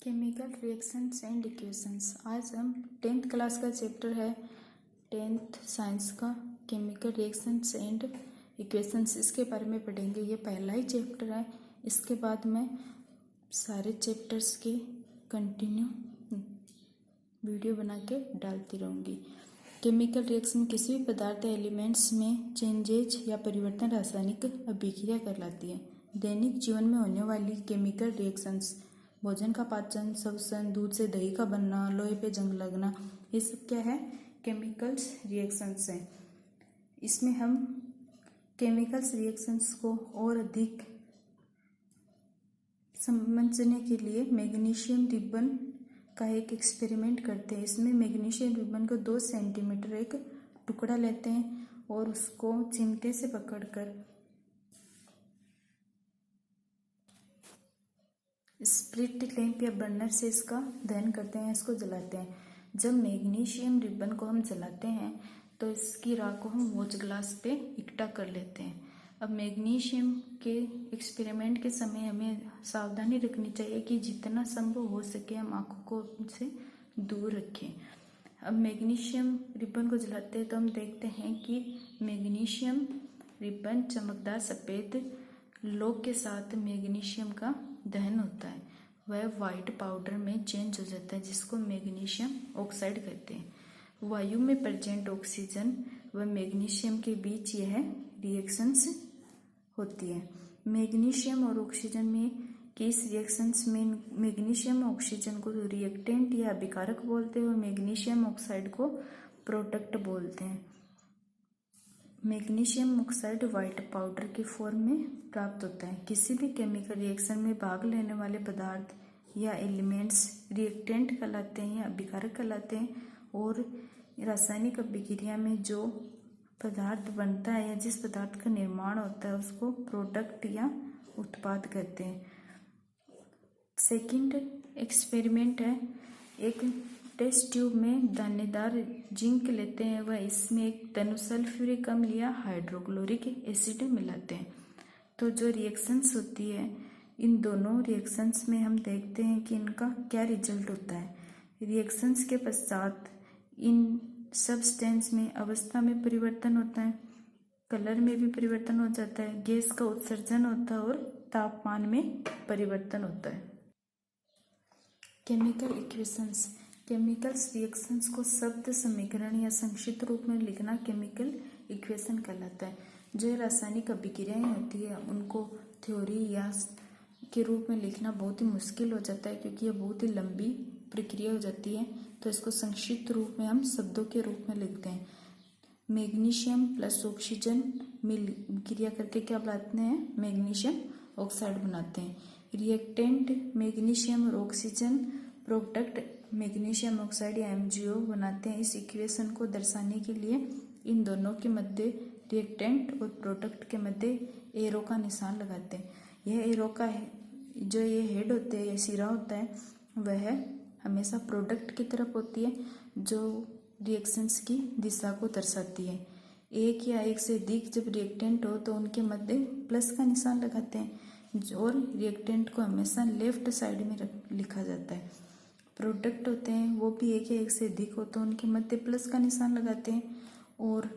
Chemical reactions and equations. आज हम 10th class का चैप्टर है 10th साइंस का केमिकल रिएक्शंस एंड इक्वेशंस, इसके बारे में पढ़ेंगे। ये पहला ही चैप्टर है, इसके बाद मैं सारे चैप्टर्स के कंटिन्यू वीडियो बना के डालती रहूँगी। केमिकल रिएक्शन किसी भी पदार्थ या एलिमेंट्स में चेंजेज या परिवर्तन रासायनिक अभिक्रिया कहलाती है। दैनिक जीवन में होने वाली केमिकल रिएक्शंस, भोजन का पाचन, श्वसन, दूध से दही का बनना, लोहे पे जंग लगना, ये सब क्या है? केमिकल्स रिएक्शंस हैं। इसमें हम केमिकल्स रिएक्शंस को और अधिक समझने के लिए मैग्नीशियम रिबन का एक एक्सपेरिमेंट करते हैं। इसमें मैग्नीशियम रिबन को 2 सेंटीमीटर एक टुकड़ा लेते हैं और उसको चिमटे से पकड़कर स्प्लिट लैंप या बर्नर से इसका दहन करते हैं, इसको जलाते हैं। जब मैग्नीशियम रिबन को हम जलाते हैं तो इसकी राख को हम वॉच ग्लास पे इकट्ठा कर लेते हैं। अब मैग्नीशियम के एक्सपेरिमेंट के समय हमें सावधानी रखनी चाहिए कि जितना संभव हो सके हम आँखों को उनसे दूर रखें। अब मैग्नीशियम रिबन को जलाते हैं तो हम देखते हैं कि मैग्नीशियम रिबन चमकदार सफ़ेद लौह के साथ मैग्नीशियम का दहन होता है, वह वाइट पाउडर में चेंज हो जाता है, जिसको मैग्नीशियम ऑक्साइड कहते हैं। वायु में प्रेजेंट ऑक्सीजन व मैग्नीशियम के बीच यह रिएक्शंस होती है। मैग्नीशियम और ऑक्सीजन में के इस रिएक्शंस में मैग्नीशियम ऑक्सीजन को रिएक्टेंट या अभिकारक बोलते हैं और मैग्नीशियम ऑक्साइड को प्रोडक्ट बोलते हैं। मैग्नीशियम ऑक्साइड वाइट पाउडर के फॉर्म में प्राप्त होता है। किसी भी केमिकल रिएक्शन में भाग लेने वाले पदार्थ या एलिमेंट्स रिएक्टेंट कहलाते हैं या अभिकारक कहलाते हैं, और रासायनिक अभिक्रिया में जो पदार्थ बनता है या जिस पदार्थ का निर्माण होता है उसको प्रोडक्ट या उत्पाद कहते हैं। सेकंड एक्सपेरिमेंट है, एक टेस्ट ट्यूब में दानेदार जिंक लेते हैं वह इसमें एक तनुसल्फ्यूरिक अम्ल या हाइड्रोक्लोरिक एसिड मिलाते हैं। तो जो रिएक्शंस होती है इन दोनों रिएक्शंस में हम देखते हैं कि इनका क्या रिजल्ट होता है। रिएक्शंस के पश्चात इन सब्सटेंस में अवस्था में परिवर्तन होता है, कलर में भी परिवर्तन हो जाता है, गैस का उत्सर्जन होता है और तापमान में परिवर्तन होता है। Chemical equations. केमिकल्स रिएक्शंस को शब्द समीकरण या संक्षिप्त रूप में लिखना केमिकल इक्वेशन कहलाता है। जो रासायनिक अभिक्रियाएं होती है उनको थ्योरी या के रूप में लिखना बहुत ही मुश्किल हो जाता है, क्योंकि यह बहुत ही लंबी प्रक्रिया हो जाती है। तो इसको संक्षिप्त रूप में हम शब्दों के रूप में लिखते हैं। मैग्नीशियम प्लस ऑक्सीजन मिल क्रिया करके क्या बनाते हैं? मैग्नीशियम ऑक्साइड बनाते हैं। रिएक्टेंट मैग्नीशियम और ऑक्सीजन प्रोडक्ट मैग्नीशियम ऑक्साइड या MgO बनाते हैं। इस इक्वेशन को दर्शाने के लिए इन दोनों के मध्य रिएक्टेंट और प्रोडक्ट के मध्य एरो का निशान लगाते हैं। यह एरो का जो ये हेड होते हैं या सिरा होता है वह हमेशा प्रोडक्ट की तरफ होती है, जो रिएक्शंस की दिशा को दर्शाती है। एक या एक से अधिक जब रिएक्टेंट हो तो उनके मध्य प्लस का निशान लगाते हैं और रिएक्टेंट को हमेशा लेफ्ट साइड में लिखा जाता है। प्रोडक्ट होते हैं वो भी एक या एक से अधिक हो तो उनके मध्य प्लस का निशान लगाते हैं और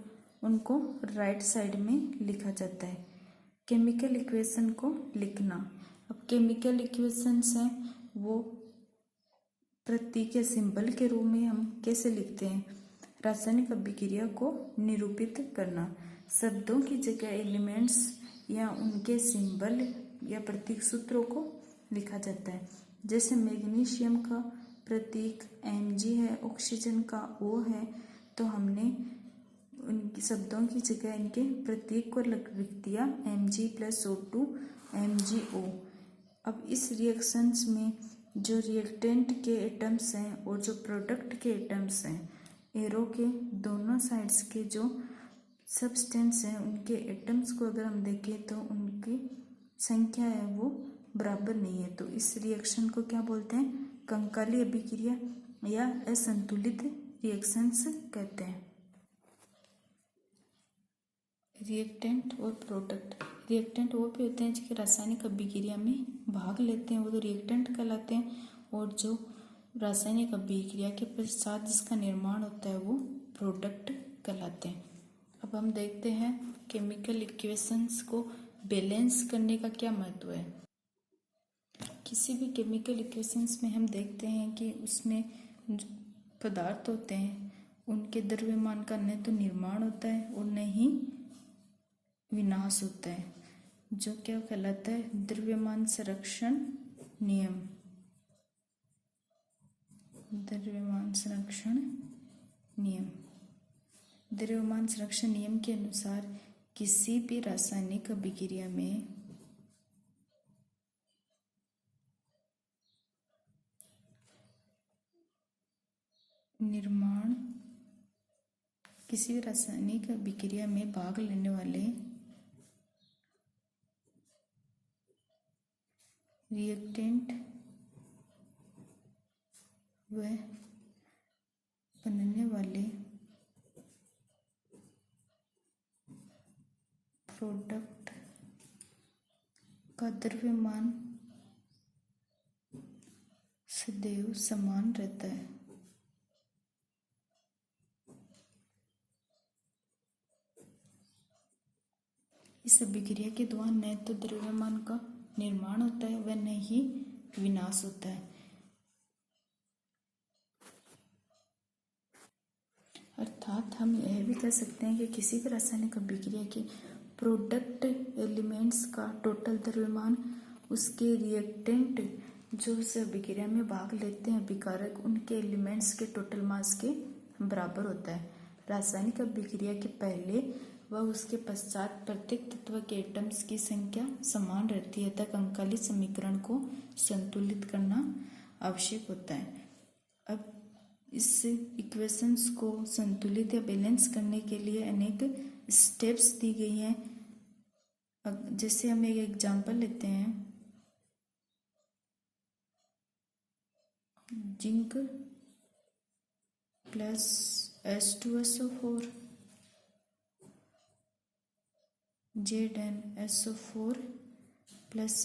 उनको राइट साइड में लिखा जाता है। केमिकल इक्वेशन को लिखना। अब केमिकल इक्वेशंस हैं वो प्रतीक या सिंबल के रूप में हम कैसे लिखते हैं? रासायनिक अभिक्रिया को निरूपित करना। शब्दों की जगह एलिमेंट्स या उनके सिंबल या प्रतीक सूत्रों को लिखा जाता है। जैसे मैग्नीशियम का प्रतीक Mg है, ऑक्सीजन का O है, तो हमने उनकी शब्दों की जगह इनके प्रतीक को लिख दिया Mg+O2 MgO। अब इस रिएक्शंस में जो रिएक्टेंट के एटम्स हैं और जो प्रोडक्ट के एटम्स हैं, एरो के दोनों साइड्स के जो सब्सटेंस हैं उनके एटम्स को अगर हम देखें तो उनकी संख्या है वो बराबर नहीं है। तो इस रिएक्शन को क्या बोलते हैं? कंकाली अभिक्रिया या असंतुलित रिएक्शंस कहते हैं। रिएक्टेंट और प्रोडक्ट। रिएक्टेंट वो भी होते हैं जो रासायनिक अभिक्रिया में भाग लेते हैं, वो तो रिएक्टेंट कहलाते हैं, और जो रासायनिक अभिक्रिया के पश्चात जिसका निर्माण होता है वो प्रोडक्ट कहलाते हैं। अब हम देखते हैं केमिकल इक्वेशंस को बैलेंस करने का क्या महत्व है। किसी भी केमिकल इक्वेशंस में हम देखते हैं कि उसमें जो पदार्थ होते हैं उनके द्रव्यमान का न तो निर्माण होता है और न ही विनाश होता है, जो क्या कहलाता है द्रव्यमान संरक्षण नियम। द्रव्यमान संरक्षण नियम। द्रव्यमान संरक्षण नियम के अनुसार किसी भी रासायनिक अभिक्रिया में किसी भी रासायनिक अभिक्रिया में भाग लेने वाले रिएक्टेंट व बनने वाले प्रोडक्ट का द्रव्यमान सदैव समान रहता है। इस अभिक्रिया के द्वारा न तो द्रव्यमान का निर्माण होता है व न ही विनाश होता है। अर्थात हम यह भी कह सकते हैं कि किसी भी रासायनिक अभिक्रिया के प्रोडक्ट एलिमेंट्स का टोटल द्रव्यमान उसके रिएक्टेंट जो उस अभिक्रिया में भाग लेते हैं अभिकारक उनके एलिमेंट्स के टोटल मास के बराबर होता है। रासायनिक अभिक्रिया के पहले व उसके पश्चात प्रत्येक तत्व के एटम्स की संख्या समान रहती है, तब कंकाली समीकरण को संतुलित करना आवश्यक होता है। अब इस इक्वेशंस को संतुलित या बैलेंस करने के लिए अनेक स्टेप्स दी गई हैं। जैसे हम एक एग्जांपल लेते हैं, zinc plus H2SO4 ZnSO4 plus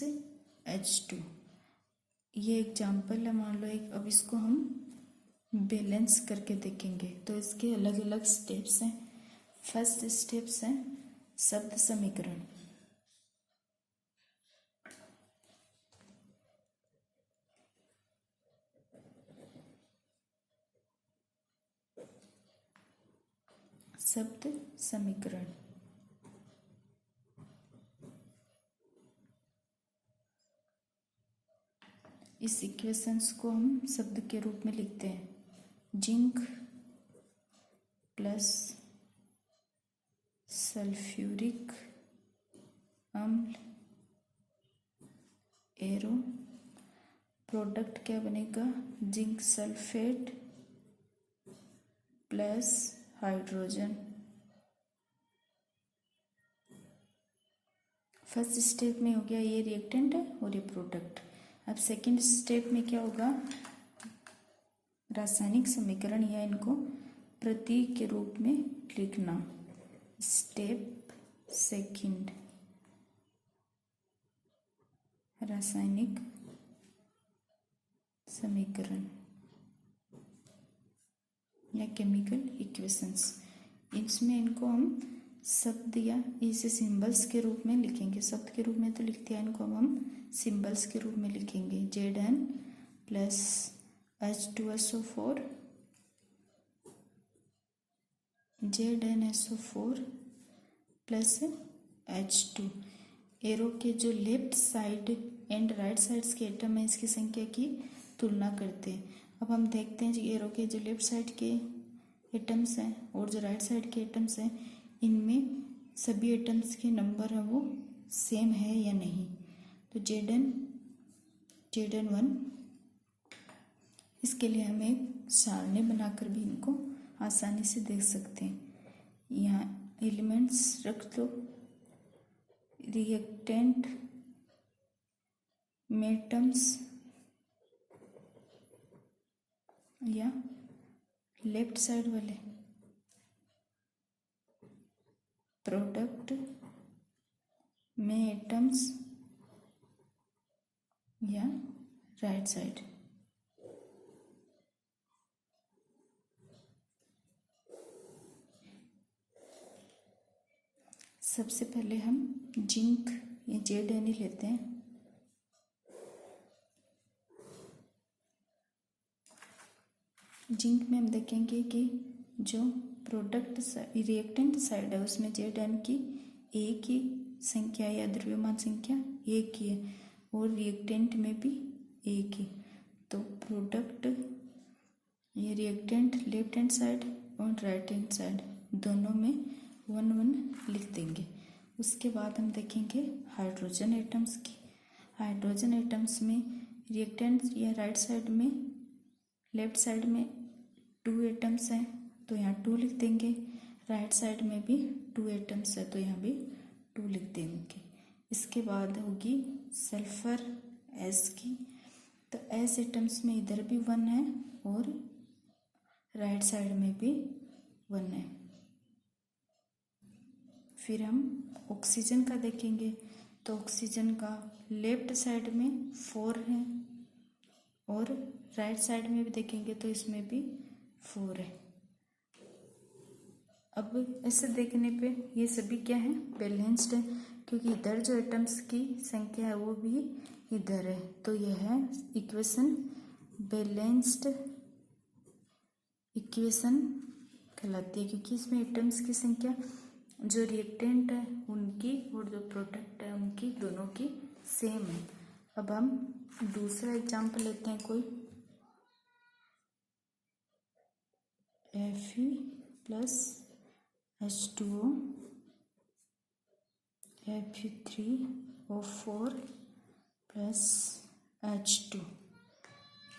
H2। ये एग्जांपल है, मान लो एक। अब इसको हम बैलेंस करके देखेंगे तो इसके अलग अलग स्टेप्स हैं। फर्स्ट स्टेप्स है शब्द समीकरण। शब्द समीकरण इस इक्वेशंस को हम शब्द के रूप में लिखते हैं। जिंक प्लस सल्फ्यूरिक अम्ल एरो प्रोडक्ट क्या बनेगा, zinc sulphate plus hydrogen. First step में हो गया ये रिएक्टेंट है और ये प्रोडक्ट। अब सेकंड स्टेप में क्या होगा, रासायनिक समीकरण या इनको प्रतीक के रूप में लिखना। स्टेप सेकंड, रासायनिक समीकरण या केमिकल इक्वेशंस। इसमें इनको हम शब्द या इसे सिंबल्स के रूप में लिखेंगे। शब्द के रूप में तो लिखते हैं, इनको हम सिंबल्स के रूप में लिखेंगे। Zn plus H2SO4 ZnSO4 plus H2। Arrow के जो left side and right sides के एटम है इसकी संख्या की तुलना करते हैं। अब हम देखते हैं जी एरो के जो लेफ्ट साइड के एटम्स हैं और जो राइट साइड के एटम्स हैं इनमें सभी एटम्स के नंबर है वो सेम है या नहीं। तो Zn1 इसके लिए हम एक सारणी बनाकर भी इनको आसानी से देख सकते हैं। यहाँ एलिमेंट्स रख दो, रिएक्टेंट में एटम्स या लेफ्ट साइड वाले, प्रोडक्ट में एटम्स या राइट साइड। सबसे पहले हम जिंक या जेड लेते हैं। जिंक में हम देखेंगे कि जो प्रोडक्ट रिएक्टेंट साइड है उसमें जेड की एक ही संख्या या द्रव्यमान संख्या एक ही है और रिएक्टेंट में भी एक ही। तो प्रोडक्ट ये रिएक्टेंट लेफ्ट हैंड साइड और राइट हैंड साइड दोनों में 1 1 लिख देंगे। उसके बाद हम देखेंगे हाइड्रोजन एटम्स की। हाइड्रोजन एटम्स में रिएक्टेंट या राइट साइड में लेफ्ट साइड में 2 एटम्स हैं तो यहाँ 2 लिख देंगे। राइट साइड में भी 2 एटम्स है तो यहाँ भी 2 लिख देंगे। इसके बाद होगी सल्फर एस की। तो एस एटम्स में इधर भी 1 है और राइट साइड में भी 1 है। फिर हम ऑक्सीजन का देखेंगे तो ऑक्सीजन का लेफ्ट साइड में 4 है और राइट साइड में भी देखेंगे तो इसमें भी 4 है। अब ऐसे देखने पे ये सभी क्या है, बैलेंस्ड है, क्योंकि इधर जो एटम्स की संख्या है वो भी इधर है। तो यह है इक्वेशन बैलेंस्ड इक्वेशन कहलाती है, क्योंकि इसमें एटम्स की संख्या जो रिएक्टेंट है उनकी और जो प्रोडक्ट है उनकी दोनों की सेम है। अब हम दूसरा एग्जाम्पल लेते हैं कोई Fe plus H2O Fe3O4 plus H2।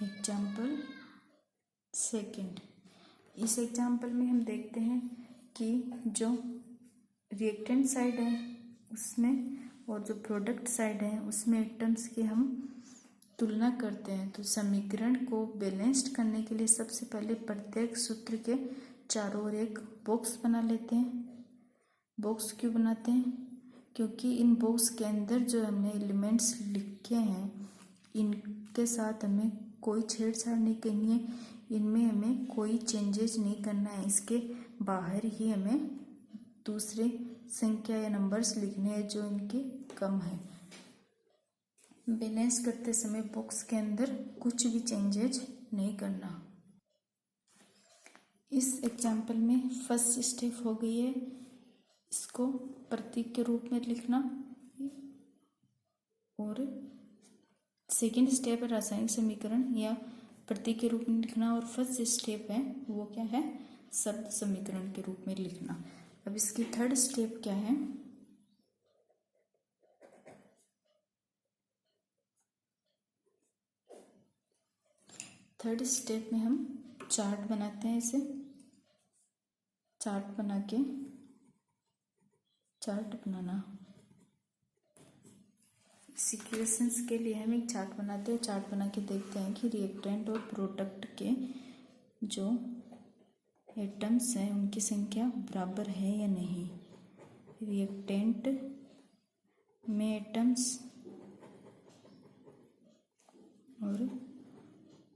Example second. इस एग्जाम्पल में हम देखते हैं कि जो रिएक्टेंट साइड है उसमें और जो प्रोडक्ट साइड है उसमें एटम्स की हम तुलना करते हैं। तो समीकरण को बैलेंस्ड करने के लिए सबसे पहले प्रत्येक सूत्र के चारों ओर एक बॉक्स बना लेते हैं। बॉक्स क्यों बनाते हैं? क्योंकि इन बॉक्स के अंदर जो हमने एलिमेंट्स लिखे हैं इनके साथ हमें कोई छेड़छाड़ नहीं करनी है, इनमें हमें कोई चेंजेस नहीं करना है। इसके बाहर ही हमें दूसरे संख्या या नंबर्स लिखने हैं जो इनके कम है। बैलेंस करते समय बॉक्स के अंदर कुछ भी चेंजेज नहीं करना। इस एग्जाम्पल में फर्स्ट स्टेप हो गई है इसको प्रतीक के रूप में लिखना और सेकंड स्टेप है रासायनिक समीकरण या प्रतीक के रूप में लिखना और फर्स्ट स्टेप है वो क्या है, शब्द समीकरण के रूप में लिखना। अब इसकी थर्ड स्टेप क्या है, थर्ड स्टेप में हम चार्ट बनाते हैं। इसे चार्ट बना के चार्ट बनाना इस इक्वेशंस के लिए हम एक चार्ट बनाते हैं। चार्ट बना के देखते हैं कि रिएक्टेंट और प्रोडक्ट के जो एटम्स हैं उनकी संख्या बराबर है या नहीं। रिएक्टेंट में एटम्स और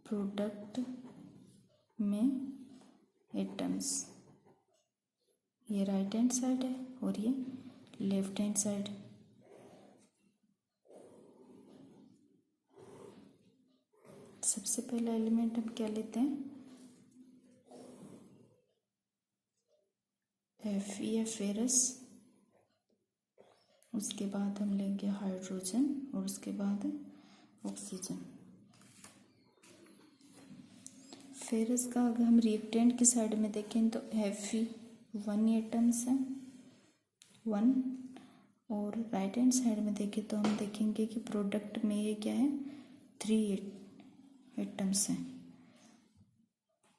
प्रोडक्ट में एटम्स, ये राइट हैंड साइड है और ये लेफ्ट हैंड साइड। सबसे पहला एलिमेंट हम क्या लेते हैं, Fe या फेरस। उसके बाद हम लेंगे हाइड्रोजन और उसके बाद ऑक्सीजन। फेरस का अगर हम रिएक्टेंट की साइड में देखें तो Fe 1 एटम्स हैं 1, और राइट हैंड साइड में देखें तो हम देखेंगे कि प्रोडक्ट में ये क्या है 3 एटम्स हैं।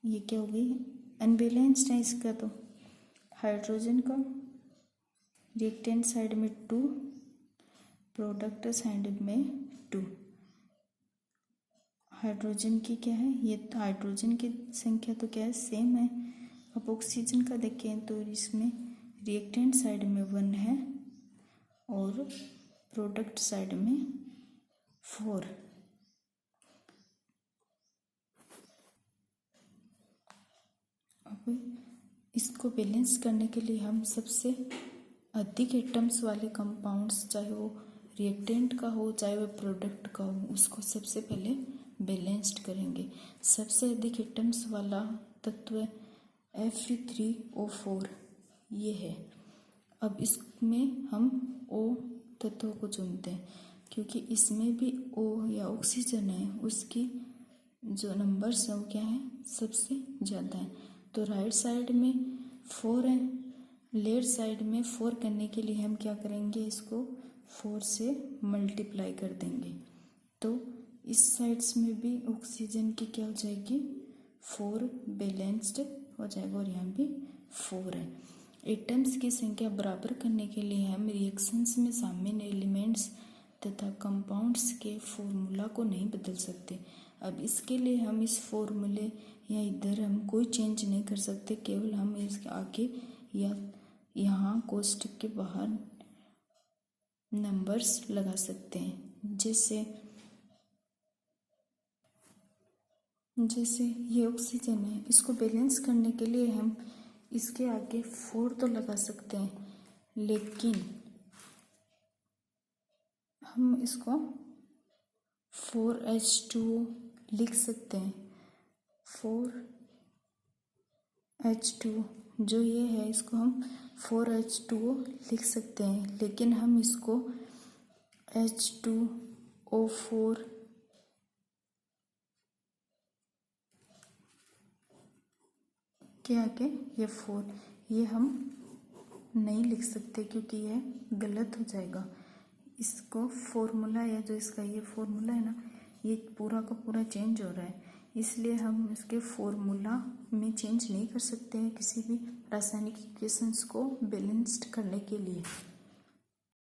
ये क्या हो गई, अनबैलेंस्ड है इसका। तो हाइड्रोजन का रिएक्टेंट साइड में 2, प्रोडक्ट साइड में 2। हाइड्रोजन की क्या है, ये तो हाइड्रोजन की संख्या तो क्या है सेम है। अब ऑक्सीजन का देखें तो इसमें रिएक्टेंट साइड में 1 है और प्रोडक्ट साइड में 4। अब इसको बैलेंस करने के लिए हम सबसे अधिक एटम्स वाले कंपाउंड्स, चाहे वो रिएक्टेंट का हो चाहे वो प्रोडक्ट का हो, उसको सबसे पहले बैलेंस्ड करेंगे। सबसे अधिक एटम्स वाला तत्व Fe3O4 ये है। अब इसमें हम O तत्व को चुनते हैं क्योंकि इसमें भी O या ऑक्सीजन है, उसकी जो नंबर्स हैं वो क्या है, सबसे ज़्यादा है। तो राइट साइड में 4 है, लेफ्ट साइड में 4 करने के लिए हम क्या करेंगे, इसको 4 से मल्टीप्लाई कर देंगे। तो इस साइड्स में भी ऑक्सीजन की क्या हो जाएगी, 4 बैलेंस्ड हो जाएगा और यहाँ भी 4 है। एटम्स की संख्या बराबर करने के लिए हम रिएक्शंस में शामिल एलिमेंट्स तथा कंपाउंड्स के फॉर्मूला को नहीं बदल सकते। अब इसके लिए हम इस फॉर्मूले या इधर हम कोई चेंज नहीं कर सकते, केवल हम इसके आगे या यहाँ कोष्टक के बाहर नंबर्स लगा सकते हैं। जैसे ये ऑक्सीजन है, इसको बैलेंस करने के लिए हम इसके आगे 4 तो लगा सकते हैं, लेकिन हम इसको 4H2O लिख सकते हैं। 4H2O जो ये है, इसको हम 4H2O लिख सकते हैं, लेकिन हम इसको H2O4 के आगे ये 4 ये हम नहीं लिख सकते क्योंकि ये गलत हो जाएगा। इसको फॉर्मूला या जो इसका ये फॉर्मूला है ना, ये पूरा का पूरा चेंज हो रहा है, इसलिए हम इसके फॉर्मूला में चेंज नहीं कर सकते हैं किसी भी रासायनिक इक्वेशंस को बैलेंस्ड करने के लिए।